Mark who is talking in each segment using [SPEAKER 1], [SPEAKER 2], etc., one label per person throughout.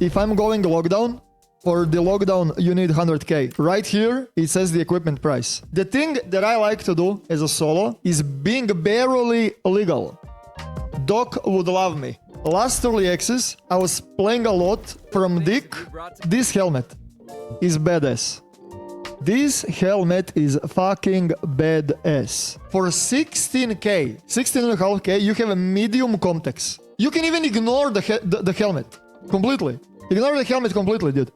[SPEAKER 1] If I'm going lockdown, for the lockdown, you need 100k. Right here, it says the equipment price. The thing that I like to do as a solo is being barely legal. Doc would love me. Last early access, I was playing a lot from Dick. This helmet is badass. This helmet is fucking badass. For 16k, 16.5k, you have a medium Comtex. You can even ignore the helmet completely. Ignore the helmet completely, dude.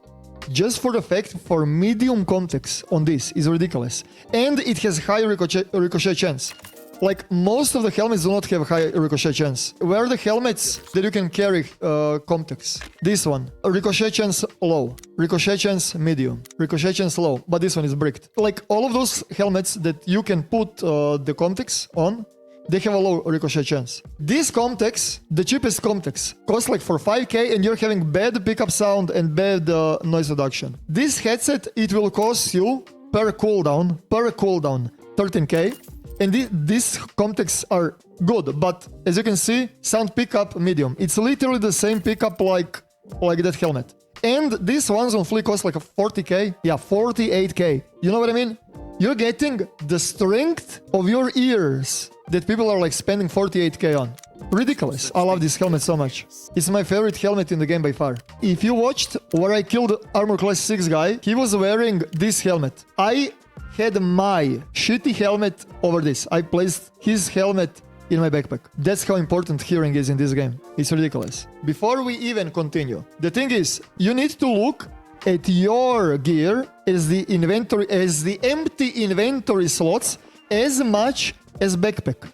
[SPEAKER 1] Just for the fact for medium Comtex on this is ridiculous. And it has high ricochet chance. Like, most of the helmets do not have high ricochet chance. Where are the helmets that you can carry Comtex? This one. Ricochet chance low. Ricochet chance medium. Ricochet chance low. But this one is bricked. Like, all of those helmets that you can put the Comtex on, they have a low ricochet chance. This Comtex, the cheapest Comtex, costs like for 5k and you're having bad pickup sound and bad noise reduction. This headset, it will cost you per cooldown, 13k. And these Comtex are good, but as you can see, sound pickup medium. It's literally the same pickup like that helmet. And these ones on Flea cost like a 40k. Yeah, 48k. You know what I mean? You're getting the strength of your ears that people are like spending 48k on. Ridiculous. I love this helmet so much. It's my favorite helmet in the game by far. If you watched where I killed Armor Class 6 guy, he was wearing this helmet. I had my shitty helmet over this. I placed his helmet in my backpack. That's how important hearing is in this game. It's ridiculous. Before we even continue, the thing is, you need to look at your gear as the inventory, as the empty inventory slots as much as backpack.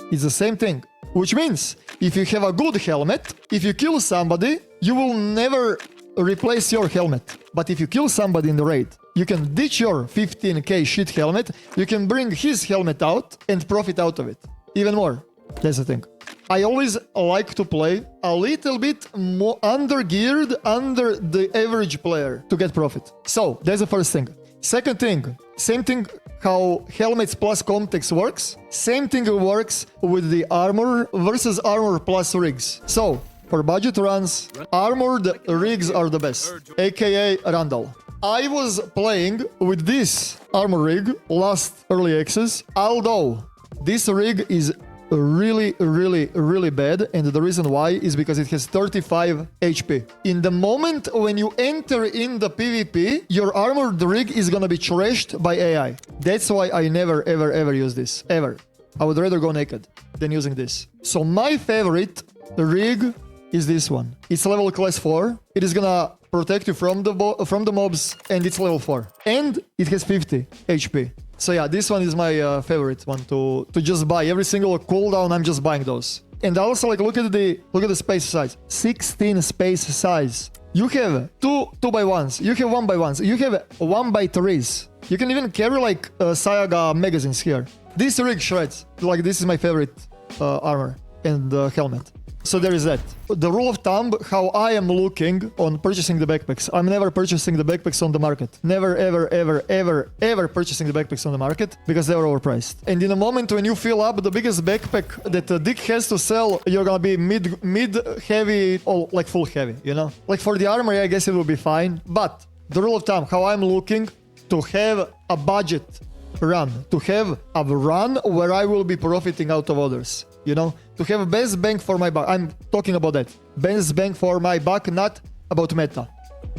[SPEAKER 1] It's the same thing. Which means, if you have a good helmet, if you kill somebody, you will never replace your helmet. But if you kill somebody in the raid, you can ditch your 15k shit helmet, you can bring his helmet out and profit out of it. Even more. That's the thing. I always like to play a little bit more under-geared, under the average player to get profit. So, that's the first thing. Second thing, same thing how helmets plus Comtex works. Same thing works with the armor versus armor plus rigs. So, for budget runs, armored rigs are the best, aka Randall. I was playing with this armor rig last early access, although this rig is really bad, and the reason why is because it has 35 HP. In the moment when you enter in the PvP, your armored rig is gonna be trashed by AI. That's why I never ever use this, ever. I would rather go naked than using this. So my favorite rig is this one. It's level class 4. It is gonna protect you from the mobs, and it's level 4. And it has 50 HP. So yeah, this one is my favorite one to just buy. Every single cooldown, I'm just buying those. And also, like, look at the space size. 16 space size. You have 2x1s. You have 1x1s. You have 1x3s. You can even carry like Sayaga magazines here. This rig shreds. Like, this is my favorite armor and helmet. So there is that. The rule of thumb, how I am looking on purchasing the backpacks. I'm never purchasing the backpacks on the market. Never, ever purchasing the backpacks on the market because they are overpriced. And in a moment when you fill up the biggest backpack that Dick has to sell, you're gonna be mid heavy or like full heavy, you know? Like for the armor, I guess it will be fine. But the rule of thumb, how I'm looking to have a budget run, to have a run where I will be profiting out of others. You know, to have best bang for my buck. I'm talking about that. Best bang for my buck, not about meta.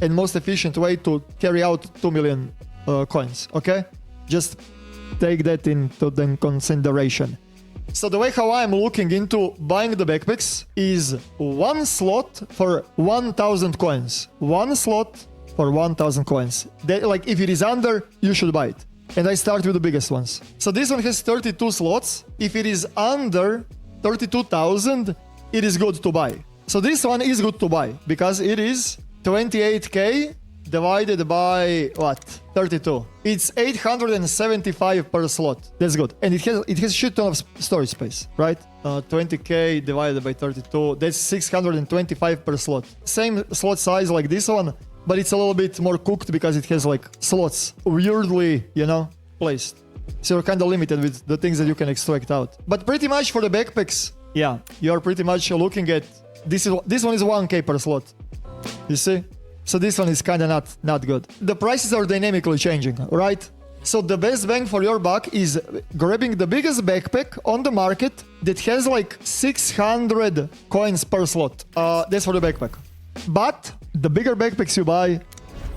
[SPEAKER 1] And most efficient way to carry out 2 million coins, okay? Just take that into the consideration. So the way how I'm looking into buying the backpacks is one slot for 1,000 coins. One slot for 1,000 coins. Like, if it is under, you should buy it. And I start with the biggest ones. So this one has 32 slots. If it is under 32,000, it is good to buy. So this one is good to buy because it is 28k divided by what? 32. It's 875 per slot. That's good. And it has shit ton of storage space, right? 20k divided by 32. That's 625 per slot. Same slot size like this one, but it's a little bit more cooked because it has like slots weirdly, you know, placed. So you're kind of limited with the things that you can extract out. But pretty much for the backpacks, yeah, you're pretty much looking at... This one is 1k per slot. You see? So this one is kind of not good. The prices are dynamically changing, right? So the best bang for your buck is grabbing the biggest backpack on the market that has like 600 coins per slot. That's for the backpack. But the bigger backpacks you buy,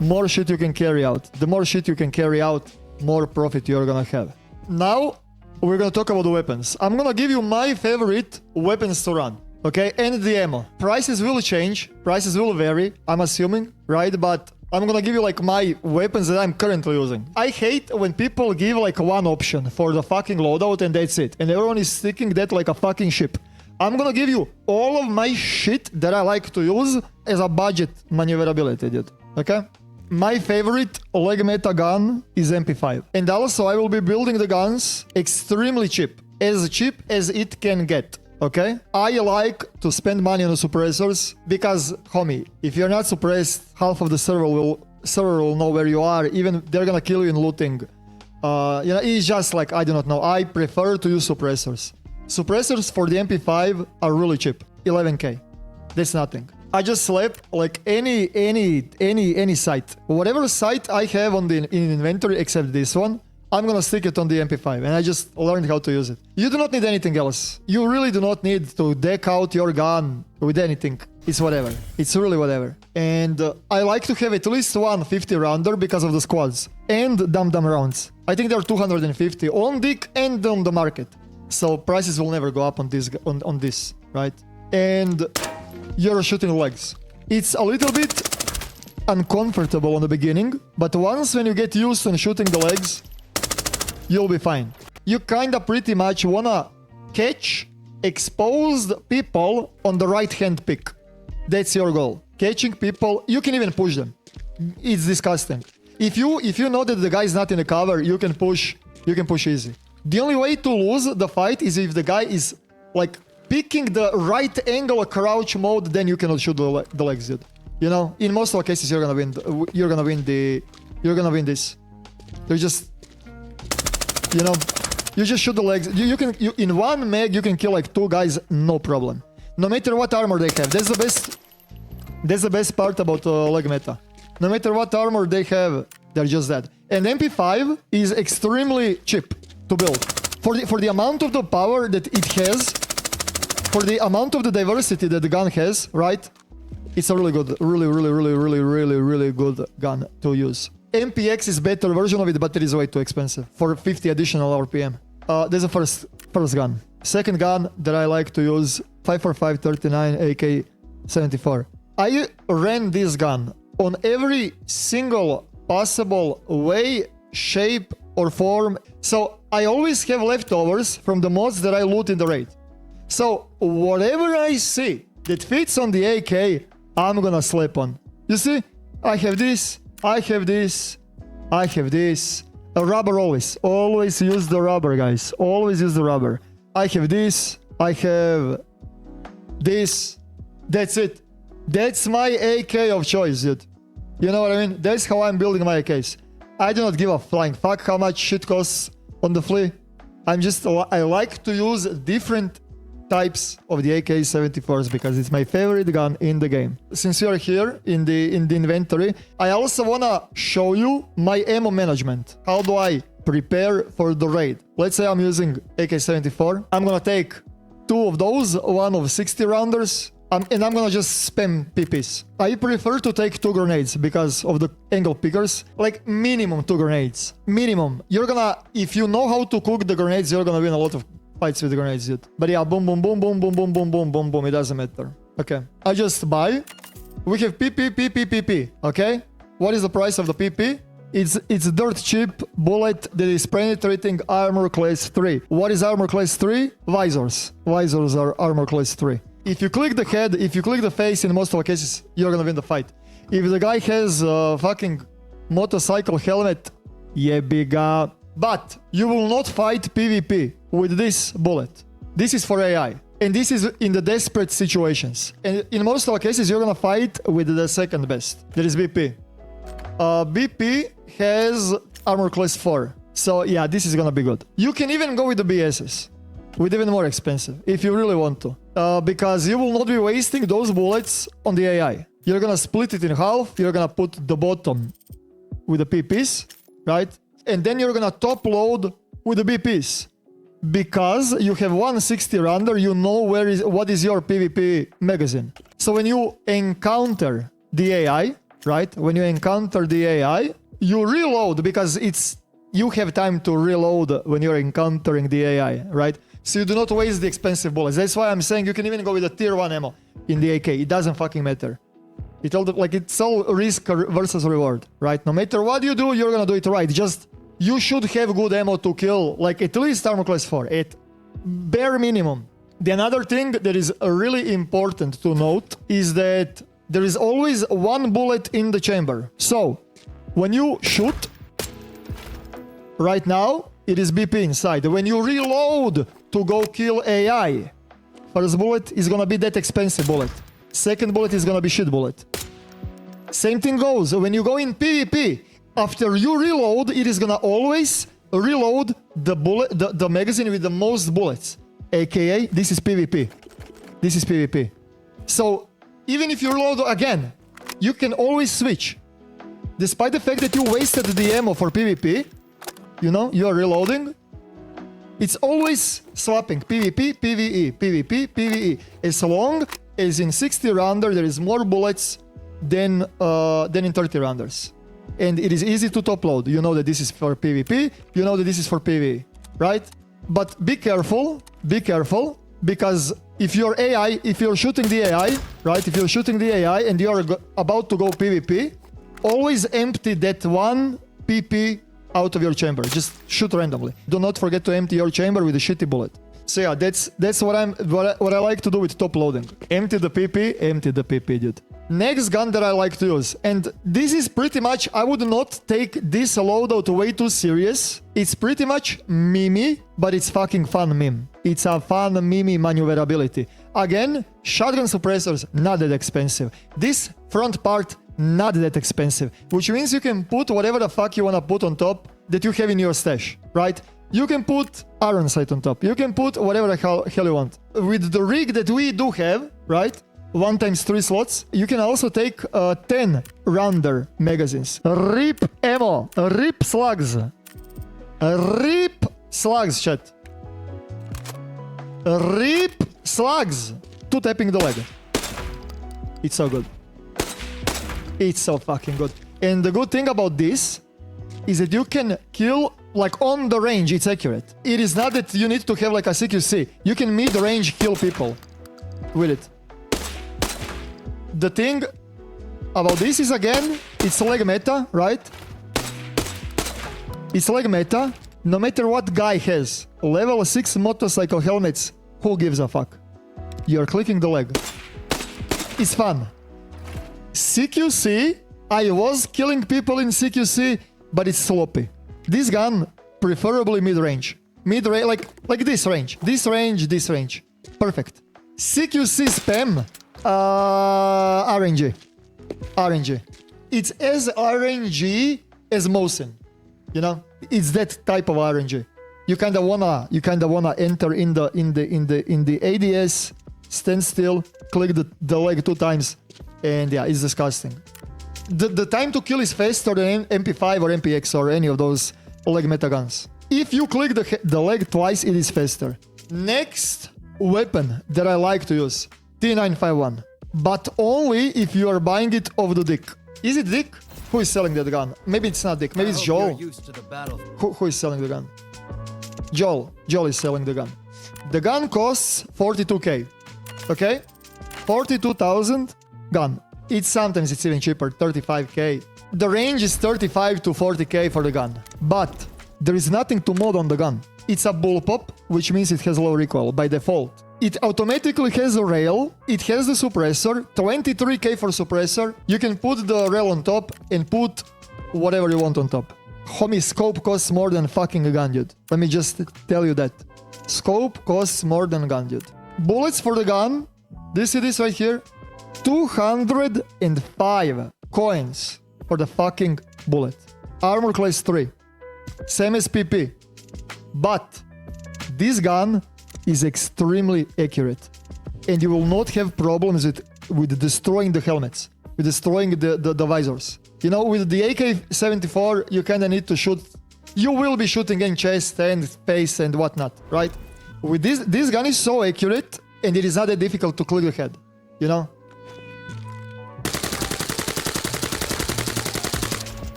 [SPEAKER 1] more shit you can carry out. The more shit you can carry out, more profit you're gonna have. Now, we're gonna talk about the weapons. I'm gonna give you my favorite weapons to run. Okay, and the ammo. Prices will change, prices will vary, I'm assuming, right? But I'm gonna give you like my weapons that I'm currently using. I hate when people give like one option for the fucking loadout and that's it. And everyone is sticking that like a fucking ship. I'm gonna give you all of my shit that I like to use as a budget maneuverability, dude. Okay? My favorite leg meta gun is MP5. And also I will be building the guns extremely cheap as it can get. Okay? I like to spend money on the suppressors because, homie, if you're not suppressed, half of the server will know where you are. Even they're gonna kill you in looting. It's just like, I do not know. I prefer to use suppressors. Suppressors for the MP5 are really cheap. 11k. That's nothing. I just slap like any site. Whatever site I have in inventory except this one, I'm gonna stick it on the MP5, and I just learned how to use it. You do not need anything else. You really do not need to deck out your gun with anything. It's whatever. It's really whatever. And I like to have at least one 50 rounder because of the squads. And dumb rounds. I think they're 250 on Dick and on the market. So prices will never go up on this, right? And you're shooting legs. It's a little bit uncomfortable on the beginning, but once when you get used to shooting the legs, you'll be fine. You kinda pretty much wanna catch exposed people on the right hand pick. That's your goal. Catching people, you can even push them. It's disgusting. If you know that the guy is not in the cover, you can push easy. The only way to lose the fight is if the guy is like picking the right angle crouch mode, then you cannot shoot the legs, dude. You know, in most of the cases you're gonna win this. They're just, you know, you just shoot the legs. In one mag you can kill like 2 guys, no problem. No matter what armor they have. That's the best part about leg meta. No matter what armor they have, they're just dead. And MP5 is extremely cheap to build. For the amount of the power that it has, for the amount of the diversity that the gun has, right? It's a really good, really good gun to use. MPX is better version of it, but it is way too expensive for 50 additional RPM. That's the first gun. Second gun that I like to use, 545 39 AK-74. I ran this gun on every single possible way, shape, or form. So I always have leftovers from the mods that I loot in the raid. So whatever I see that fits on the AK, I'm gonna slap on. You see? I have this. I have this. I have this. A rubber always. Always use the rubber, guys. Always use the rubber. I have this. I have this. That's it. That's my AK of choice, dude. You know what I mean? That's how I'm building my AKs. I do not give a flying fuck how much shit costs on the flea. I like to use different types of the AK-74s because it's my favorite gun in the game. Since you are here in the inventory, I also wanna show you my ammo management. How do I prepare for the raid? Let's say I'm using AK-74. I'm gonna take 2 of those, one of 60 rounders, and I'm gonna just spam PPs. I prefer to take 2 grenades because of the angle pickers. Like minimum 2 grenades. Minimum. You're gonna, if you know how to cook the grenades, you're gonna win a lot of fights with the grenades, dude. But yeah, boom, boom, boom, boom, boom, boom, boom, boom, boom, boom. It doesn't matter. Okay. I just buy. We have PP. Okay. What is the price of the PP? It's dirt cheap bullet that is penetrating armor class 3. What is armor class 3? Visors. Visors are armor class 3. If you click the head, if you click the face, in most of the cases, you're gonna win the fight. If the guy has a fucking motorcycle helmet, yeah, bigga. But you will not fight PvP with this bullet. This is for AI. And this is in the desperate situations. And in most of the cases, you're gonna fight with the second best. That is BP. BP has armor class 4. So yeah, this is gonna be good. You can even go with the BSs. With even more expensive, if you really want to. Because you will not be wasting those bullets on the AI. You're gonna split it in half. You're gonna put the bottom with the PPs, right? And then you're gonna top load with the BPs. Because you have 160 rounder, you know what is your PvP magazine. So when you encounter the AI, right? When you encounter the AI, you reload because you have time to reload when you're encountering the AI, right? So you do not waste the expensive bullets. That's why I'm saying you can even go with a tier 1 ammo in the AK. It doesn't fucking matter. It's all risk versus reward, right? No matter what you do, you're gonna do it right. Just you should have good ammo to kill, like at least armor class 4, at bare minimum. The another thing that is really important to note is that there is always one bullet in the chamber. So when you shoot, right now, it is BP inside. When you reload to go kill AI, first bullet is gonna be that expensive bullet. Second bullet is gonna be shit bullet. Same thing goes when you go in PvP. After you reload, it is gonna always reload the magazine with the most bullets. AKA, this is PvP. This is PvP. So even if you reload again, you can always switch. Despite the fact that you wasted the ammo for PvP, you know, you are reloading. It's always swapping PvP, PvE, PvP, PvE. As long as in 60 rounder there is more bullets than in 30 rounders. And it is easy to top load. You know that this is for PvP, you know that this is for PvE, right? But be careful, because if you're AI, if you're shooting the AI, right? If you're shooting the AI and you're about to go PvP, always empty that one PP out of your chamber. Just shoot randomly. Do not forget to empty your chamber with a shitty bullet. So yeah, that's what I like to do with top loading. Empty the PP, dude. Next gun that I like to use, and this is pretty much, I would not take this loadout way too serious. It's pretty much meme, but it's fucking fun meme. It's a fun meme maneuverability. Again, shotgun suppressors, not that expensive. This front part, not that expensive, which means you can put whatever the fuck you wanna put on top that you have in your stash, right? You can put iron sight on top. You can put whatever the hell you want. With the rig that we do have, right? 1 times 3 slots. You can also take 10 rounder magazines. RIP ammo. RIP slugs. RIP slugs, chat. RIP slugs. 2 tapping the leg. It's so good. It's so fucking good. And the good thing about this is that you can kill, like on the range, it's accurate. It is not that you need to have like a CQC. You can mid-range kill people with it. The thing about this is, again, it's leg meta, right? It's leg meta. No matter what guy has level 6 motorcycle helmets, who gives a fuck? You're clicking the leg. It's fun. CQC, I was killing people in CQC, but it's sloppy. This gun, preferably mid-range. Mid-range, like this range. This range. Perfect. CQC spam, RNG. It's as RNG as Mosin. You know? It's that type of RNG. You kinda wanna enter in the ADS, stand still, click the leg 2 times, and yeah, it's disgusting. The time to kill is faster than MP5 or MPX or any of those leg meta guns. If you click the leg twice, it is faster. Next weapon that I like to use, T951. But only if you are buying it off the Dick. Is it Dick? Who is selling that gun? Maybe it's not Dick. Maybe it's Joel. Who is selling the gun? Joel. Joel is selling the gun. The gun costs 42k. Okay? 42,000 gun. Sometimes it's even cheaper, 35k. The range is 35 to 40k for the gun. But there is nothing to mod on the gun. It's a bullpup, which means it has low recoil by default. It automatically has a rail, it has the suppressor, 23k for suppressor. You can put the rail on top and put whatever you want on top. Homie, scope costs more than fucking a gun, dude. Let me just tell you that. Scope costs more than a gun, dude. Bullets for the gun, do you see this right here? 205 coins for the fucking bullet. Armor class 3. Same as PP. But this gun is extremely accurate. And you will not have problems with destroying the helmets. with destroying the visors. You know, with the AK-74, you kind of need to shoot. You will be shooting in chest and face and whatnot, right? With this gun is so accurate, and it is not that difficult to click the head, you know?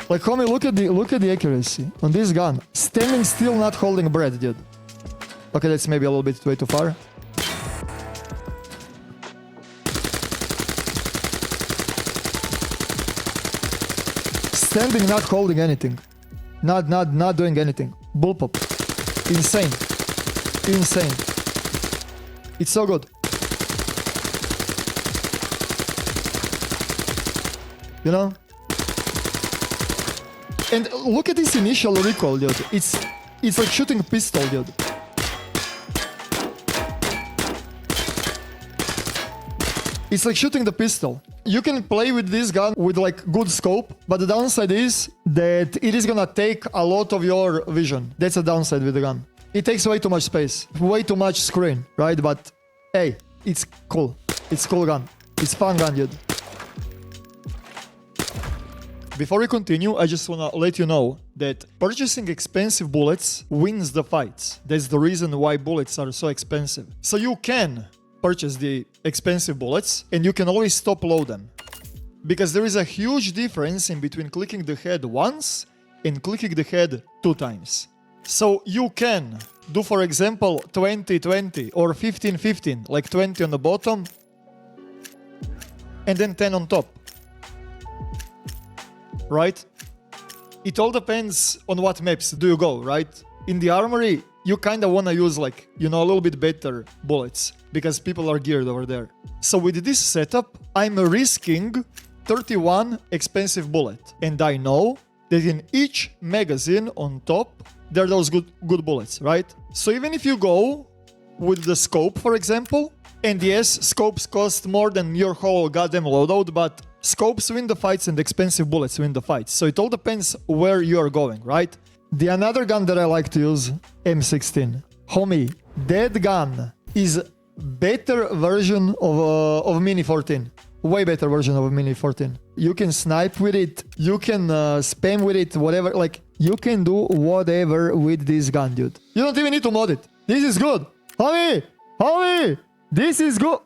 [SPEAKER 1] Like, homie, look at the accuracy on this gun. Standing still, not holding breath, dude. Okay, that's maybe a little bit way too far. Standing, not holding anything. Not doing anything. Bullpup. Insane. Insane. It's so good. You know? And look at this initial recoil, dude. It's like shooting a pistol, dude. It's like shooting the pistol. You can play with this gun with like good scope, but the downside is that it is gonna take a lot of your vision. That's a downside with the gun. It takes way too much space, way too much screen, right? But hey, it's cool. It's cool gun. It's fun gun, dude. Before we continue, I just wanna let you know that purchasing expensive bullets wins the fights. That's the reason why bullets are so expensive. So you can purchase the expensive bullets and you can always top load them. Because there is a huge difference in between clicking the head once and clicking the head 2 times. So you can do, for example, 20-20 or 15-15, like 20 on the bottom and then 10 on top. Right? It all depends on what maps do you go, right? In the armory, you kind of want to use like, you know, a little bit better bullets because people are geared over there. So with this setup, I'm risking 31 expensive bullets. And I know that in each magazine on top, there are those good bullets, right? So even if you go with the scope, for example, and yes, scopes cost more than your whole goddamn loadout, but scopes win the fights and expensive bullets win the fights. So it all depends where you are going, right? The another gun that I like to use, M16. Homie, that gun is better version of Mini 14. Way better version of Mini 14. You can snipe with it, you can spam with it, whatever. Like, you can do whatever with this gun, dude. You don't even need to mod it. This is good. Homie! Homie! This is good.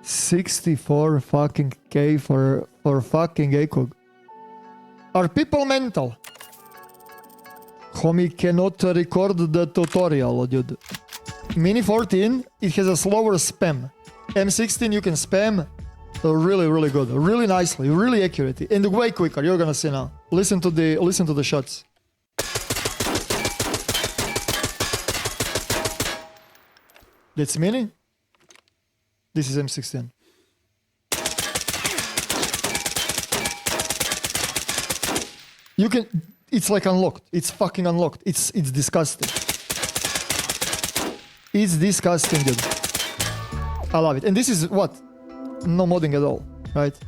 [SPEAKER 1] 64 fucking K for fucking ACOG. Are people mental? Homie cannot record the tutorial, dude. Mini 14, it has a slower spam. M16 you can spam really, really good, really nicely, really accurate, and way quicker. You're gonna see now. Listen to the shots. That's Mini. This is M16. You can... It's like unlocked. It's fucking unlocked. It's disgusting. It's disgusting, dude. I love it. And this is what? No modding at all, right?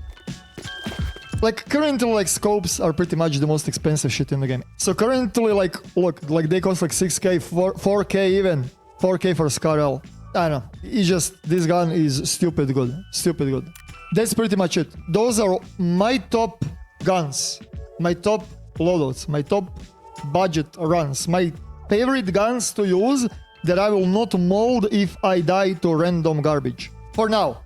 [SPEAKER 1] Like, currently, like, scopes are pretty much the most expensive shit in the game. So currently, like, look, like, they cost like 6K, 4K even. 4K for Scar-L. I don't know. It's just, this gun is stupid good. Stupid good. That's pretty much it. Those are my top guns. My top loadouts. My top budget runs. My favorite guns to use that I will not mold if I die to random garbage. For now.